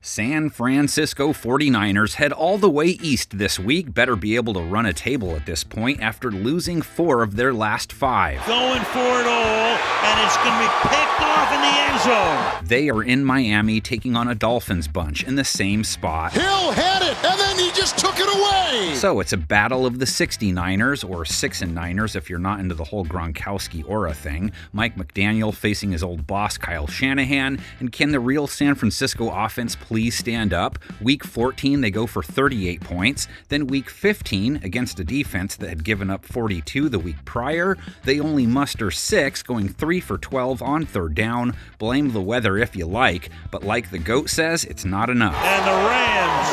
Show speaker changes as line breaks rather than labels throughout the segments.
San Francisco 49ers head all the way east this week. Better be able to run a table at this point after losing 4 of their last 5.
Going for it all, and it's going to be picked off in the end zone.
They are in Miami taking on a Dolphins bunch in the same spot.
Hill had it, and then he just took it away.
So it's a battle of the 69ers, or 6-9ers if you're not into the whole Gronkowski aura thing. Mike McDaniel facing his old boss Kyle Shanahan, and can the real San Francisco offense please stand up? Week 14, they go for 38 points. Then week 15, against a defense that had given up 42 the week prior, they only muster 6, going 3 for 12 on third down. Blame the weather if you like, but like the GOAT says, it's not enough.
And the Rams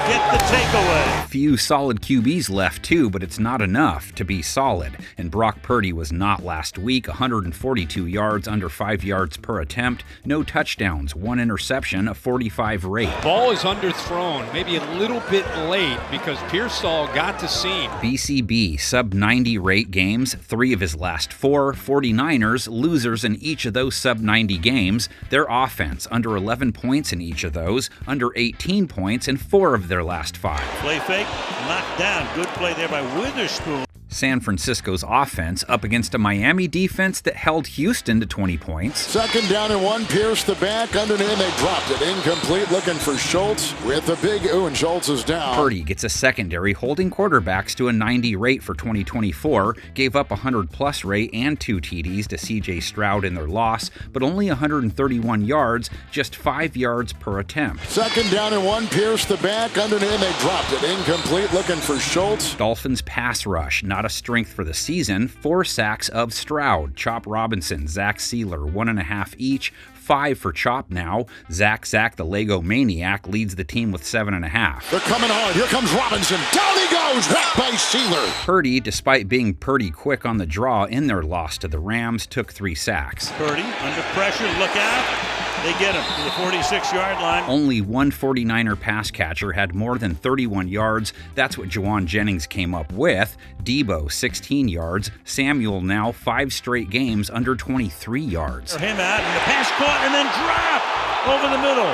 get the takeaway.
Few solid QBs left too, but it's not enough to be solid. And Brock Purdy was not last week. 142 yards, under 5 yards per attempt, no touchdowns, 1 interception, a 45 rate.
Ball is underthrown, maybe a little bit late because Pearsall got to seam.
BCB, sub-90 rate games, 3 of his last 4. 49ers, losers in each of those sub-90 games. Their offense, under 11 points in each of those, under 18 points in 4 of their last 5.
Play fake, knocked down. Good play there by Witherspoon.
San Francisco's offense up against a Miami defense that held Houston to 20 points.
Second down and 1, Pierce the back, underneath, they dropped it. Incomplete, looking for Schultz with the big ooh, and Schultz is down.
Purdy gets a secondary, holding quarterbacks to a 90 rate for 2024, gave up a 100-plus rate and 2 TDs to C.J. Stroud in their loss, but only 131 yards, just 5 yards per attempt.
Second down and 1, Pierce the back, underneath, they dropped it. Incomplete, looking for Schultz.
Dolphins pass rush, not a strength for the season. 4 sacks of Stroud, Chop Robinson, Zach Sealer, 1.5 each. 5 for Chop now. Zach the Lego Maniac leads the team with 7.5.
They're coming hard. Here comes Robinson. Down he goes. Whacked by Sealer.
Purdy, despite being pretty quick on the draw in their loss to the Rams, took 3 sacks.
Purdy under pressure. Look out. They get him to the 46-yard line.
Only one 49er pass catcher had more than 31 yards. That's what Juwan Jennings came up with. Debo, 16 yards. Samuel now 5 straight games under 23 yards.
Him out, and the pass caught and then dropped over the middle.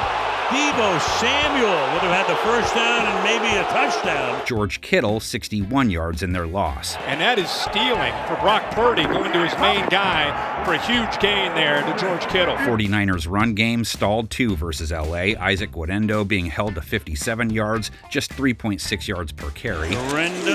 Debo Samuel would have had the first down and maybe a touchdown.
George Kittle, 61 yards in their loss.
And that is stealing for Brock Purdy, going to his main guy for a huge gain there to George Kittle.
49ers run game stalled 2 versus LA. Isaac Guerendo being held to 57 yards, just 3.6 yards per carry.
Guerendo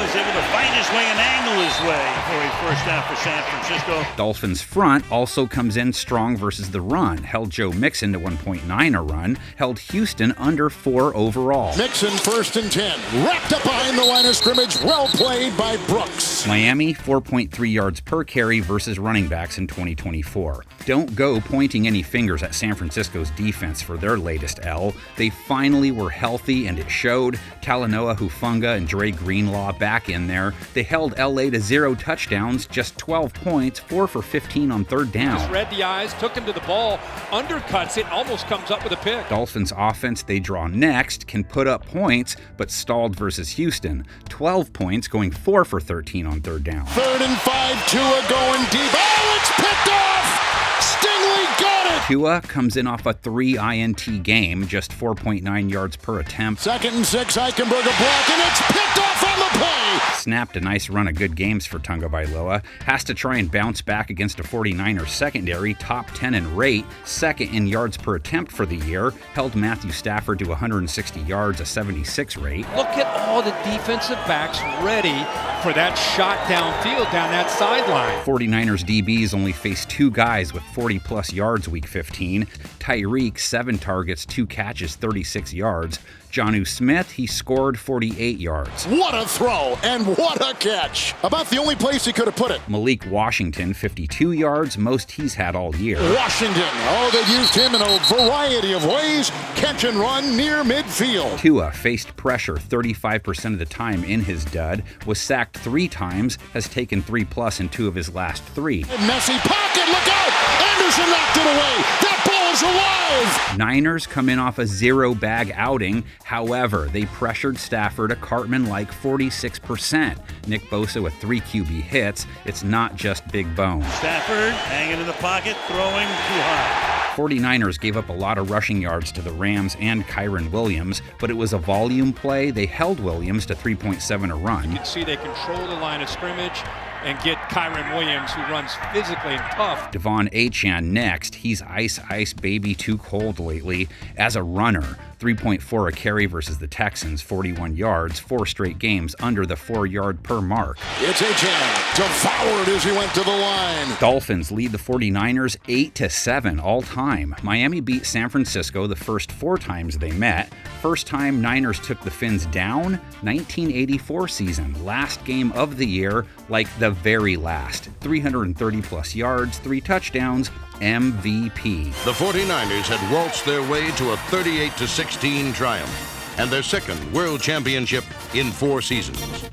is able to find his way and angle his way for a first down for San Francisco.
Dolphins front also comes in strong versus the run. Held Joe Mixon to 1.9 a run. Held Houston under 4 overall.
Mixon 1st and 10. Wrapped up behind the line of scrimmage. Well played by Brooks.
Miami, 4.3 yards per carry versus running backs in 2024. Don't go pointing any fingers at San Francisco's defense for their latest L. They finally were healthy and it showed. Talanoa Hufanga and Dre Greenlaw back in there. They held LA to 0 touchdowns, just 12 points, 4 for 15 on third down.
Just read the eyes, took him to the ball, undercuts it, almost comes up with a pick.
Dolphins offense they draw next can put up points, but stalled versus Houston. 12 points, going 4 for 13 on third down.
3rd and 5, Tua going deep. Oh, it's picked off! Stingley got it!
Tua comes in off a 3 INT game, just 4.9 yards per attempt.
2nd and 6, Eichenberg a block, and it's picked off on the play!
Snapped a nice run of good games for Tagovailoa. Has to try and bounce back against a 49ers secondary, top 10 in rate, 2nd in yards per attempt for the year. Held Matthew Stafford to 160 yards, a 76 rate.
Look at all the defensive backs ready for that shot downfield down that sideline.
49ers DBs only faced 2 guys with 40-plus yards week 15. Tyreek, 7 targets, 2 catches, 36 yards. Jonnu Smith, he scored 48 yards.
What a throw and what a catch. About the only place he could have put it.
Malik Washington, 52 yards, most he's had all year.
Washington, they used him in a variety of ways. Catch and run near midfield.
Tua faced pressure 35% of the time in his dud, was sacked 3 times, has taken 3+ in 2 of his last 3.
Messy pocket, look out! Anderson knocked it away. That ball's alive!
Niners come in off a 0-bag outing. However, they pressured Stafford a Cartman-like 46%. Nick Bosa with 3 QB hits. It's not just big bones.
Stafford hanging in the pocket, throwing too high.
49ers gave up a lot of rushing yards to the Rams and Kyren Williams, but it was a volume play. They held Williams to 3.7 a run.
You can see they control the line of scrimmage and get Kyren Williams, who runs physically and tough.
Achane next. He's ice baby, too cold lately. As a runner, 3.4 a carry versus the Texans, 41 yards, 4 straight games under the 4-yard per mark.
It's Achane devoured as he went to the line.
Dolphins lead the 49ers 8-7 all time. Miami beat San Francisco the first 4 times they met. First time Niners took the Fins down, 1984 season. Last game of the year, like the very last. 330 plus yards, 3 touchdowns, MVP.
The 49ers had waltzed their way to a 38-16 triumph and their second world championship in 4 seasons.